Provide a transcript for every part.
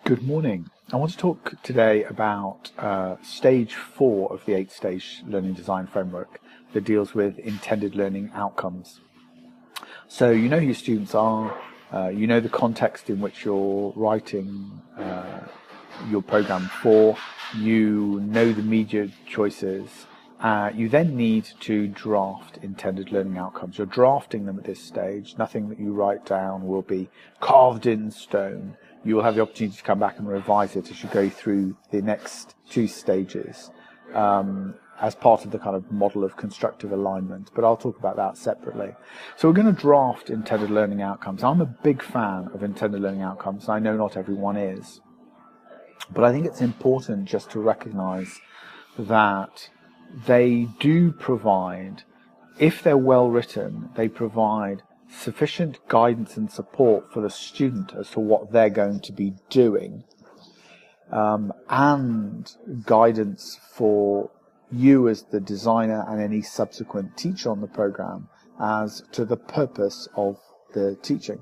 Good morning. I want to talk today about stage 4 of the 8-stage learning design framework that deals with intended learning outcomes. So you know who your students are, you know the context in which you're writing your program for, you know the media choices. You then need to draft intended learning outcomes. You're drafting them at this stage. Nothing that you write down will be carved in stone. You will have the opportunity to come back and revise it as you go through the next 2 stages as part of the kind of model of constructive alignment, but I'll talk about that separately. So we're going to draft intended learning outcomes. I'm a big fan of intended learning outcomes. I know not everyone is, but I think it's important just to recognize that they do provide, if they're well written, they provide sufficient guidance and support for the student as to what they're going to be doing, and guidance for you as the designer and any subsequent teacher on the program as to the purpose of the teaching.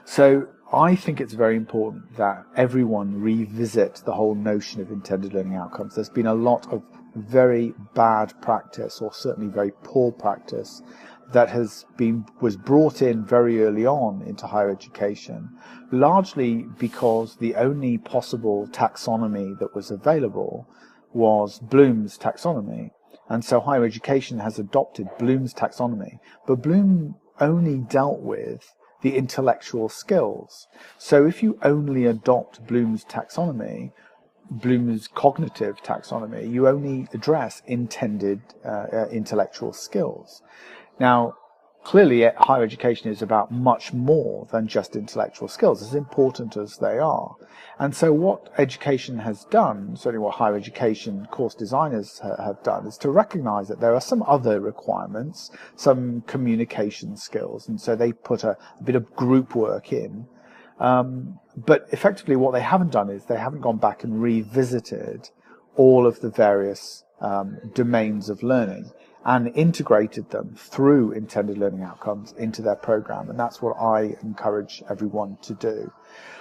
So I think it's very important that everyone revisit the whole notion of intended learning outcomes. There's been a lot of very bad practice, or certainly very poor practice, that was brought in very early on into higher education, largely because the only possible taxonomy that was available was Bloom's taxonomy. And so higher education has adopted Bloom's taxonomy, but Bloom only dealt with the intellectual skills. So if you only adopt Bloom's taxonomy, Bloom's cognitive taxonomy, you only address intended intellectual skills. Now, clearly, higher education is about much more than just intellectual skills, as important as they are. And so what education has done, certainly what higher education course designers have done, is to recognize that there are some other requirements, some communication skills, and so they put a bit of group work in. But effectively what they haven't done is they haven't gone back and revisited all of the various domains of learning and integrated them through intended learning outcomes into their program. And that's what I encourage everyone to do.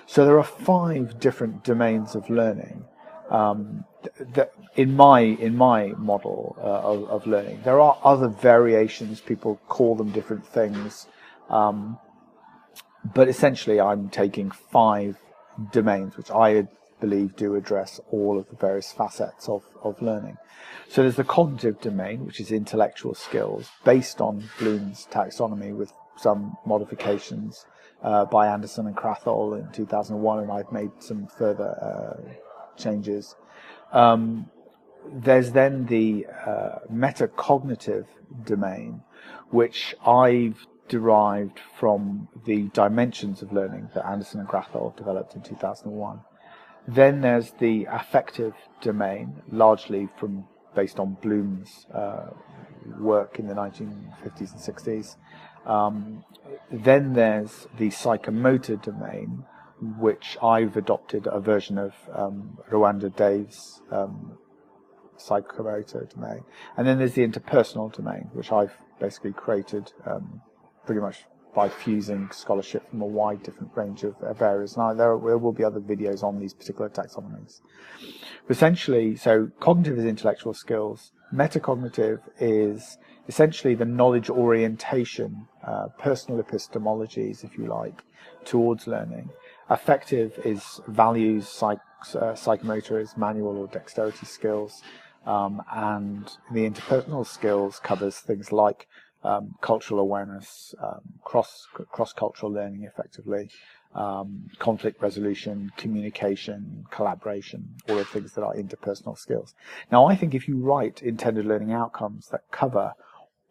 So there are 5 different domains of learning that in my model of learning. There are other variations, people call them different things, but essentially I'm taking 5 domains which I believe do address all of the various facets of learning. So there's the cognitive domain, which is intellectual skills, based on Bloom's taxonomy with some modifications by Anderson and Krathel in 2001, and I've made some further changes. There's then the metacognitive domain, which I've derived from the dimensions of learning that Anderson and Krathel developed in 2001. Then there's the affective domain, largely based on Bloom's work in the 1950s and 60s. Then there's the psychomotor domain, which I've adopted a version of Rwanda Dave's psychomotor domain. And then there's the interpersonal domain, which I've basically created pretty much by fusing scholarship from a wide different range of areas. Now, there will be other videos on these particular taxonomies. Essentially, so cognitive is intellectual skills. Metacognitive is essentially the knowledge orientation, personal epistemologies, if you like, towards learning. Affective is values, psychomotor is manual or dexterity skills, and the interpersonal skills covers things like cultural awareness, cross-cultural learning effectively, conflict resolution, communication, collaboration, all the things that are interpersonal skills. Now, I think if you write intended learning outcomes that cover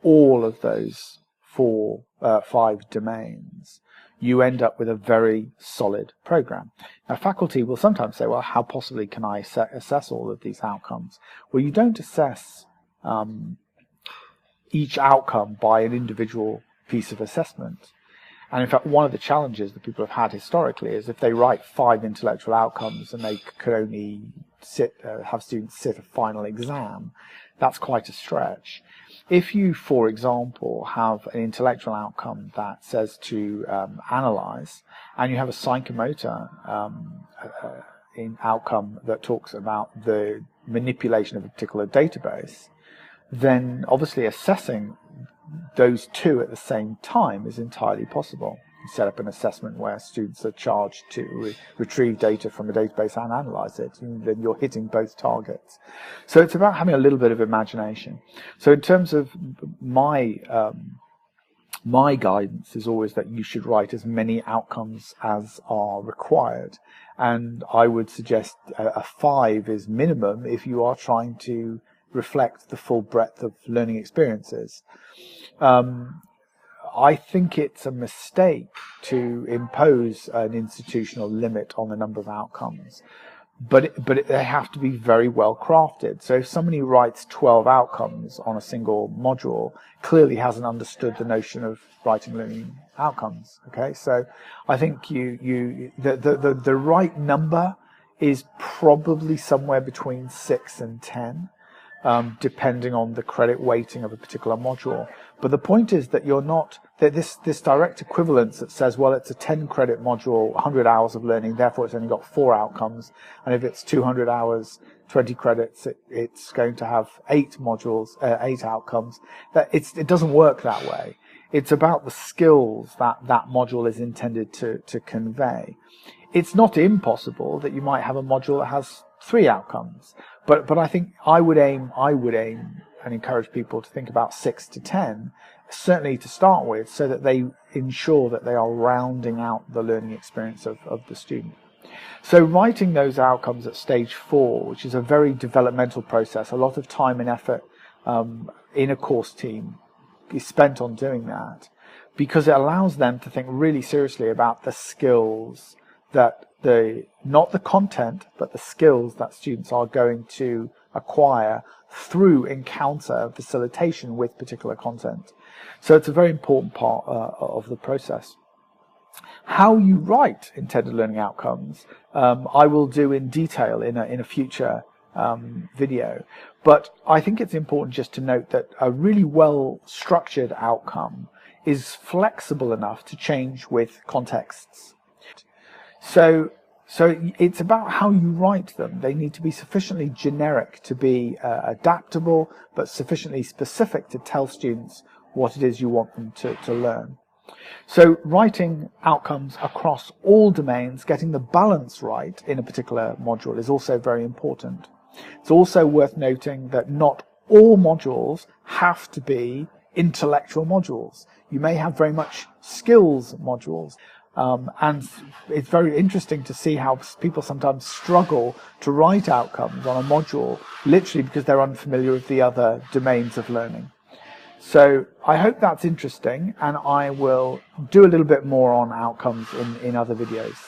all of those 5 domains, you end up with a very solid program. Now, faculty will sometimes say, well, how possibly can I assess all of these outcomes? Well, you don't assess each outcome by an individual piece of assessment. And in fact, one of the challenges that people have had historically is if they write 5 intellectual outcomes and they could only have students sit a final exam, that's quite a stretch. If you, for example, have an intellectual outcome that says to analyze, and you have a psychomotor outcome that talks about the manipulation of a particular database, then obviously assessing those two at the same time is entirely possible. You set up an assessment where students are charged to retrieve data from a database and analyze it, and then you're hitting both targets. So it's about having a little bit of imagination. So in terms of my guidance is always that you should write as many outcomes as are required, and I would suggest a 5 is minimum if you are trying to reflect the full breadth of learning experiences. I think it's a mistake to impose an institutional limit on the number of outcomes, but they have to be very well crafted. So if somebody writes 12 outcomes on a single module, clearly hasn't understood the notion of writing learning outcomes. Okay, so I think the right number is probably somewhere between 6 and 10. Depending on the credit weighting of a particular module. But the point is that you're not, that this direct equivalence that says, well, it's a 10 credit module, 100 hours of learning, therefore it's only got 4 outcomes. And if it's 200 hours, 20 credits, it's going to have 8 modules, 8 outcomes. It doesn't work that way. It's about the skills that module is intended to convey. It's not impossible that you might have a module that has 3 outcomes, but I think I would aim and encourage people to think about 6 to 10, certainly to start with, so that they ensure that they are rounding out the learning experience of the student. So writing those outcomes at stage 4, which is a very developmental process, a lot of time and effort in a course team is spent on doing that, because it allows them to think really seriously about the skills that not the content, but the skills that students are going to acquire through encounter facilitation with particular content. So it's a very important part of the process. How you write intended learning outcomes, I will do in detail in a future video. But I think it's important just to note that a really well structured outcome is flexible enough to change with contexts. So it's about how you write them. They need to be sufficiently generic to be adaptable, but sufficiently specific to tell students what it is you want them to learn. So writing outcomes across all domains, getting the balance right in a particular module is also very important. It's also worth noting that not all modules have to be intellectual modules. You may have very much skills modules. And it's very interesting to see how people sometimes struggle to write outcomes on a module, literally because they're unfamiliar with the other domains of learning. So I hope that's interesting, and I will do a little bit more on outcomes in other videos.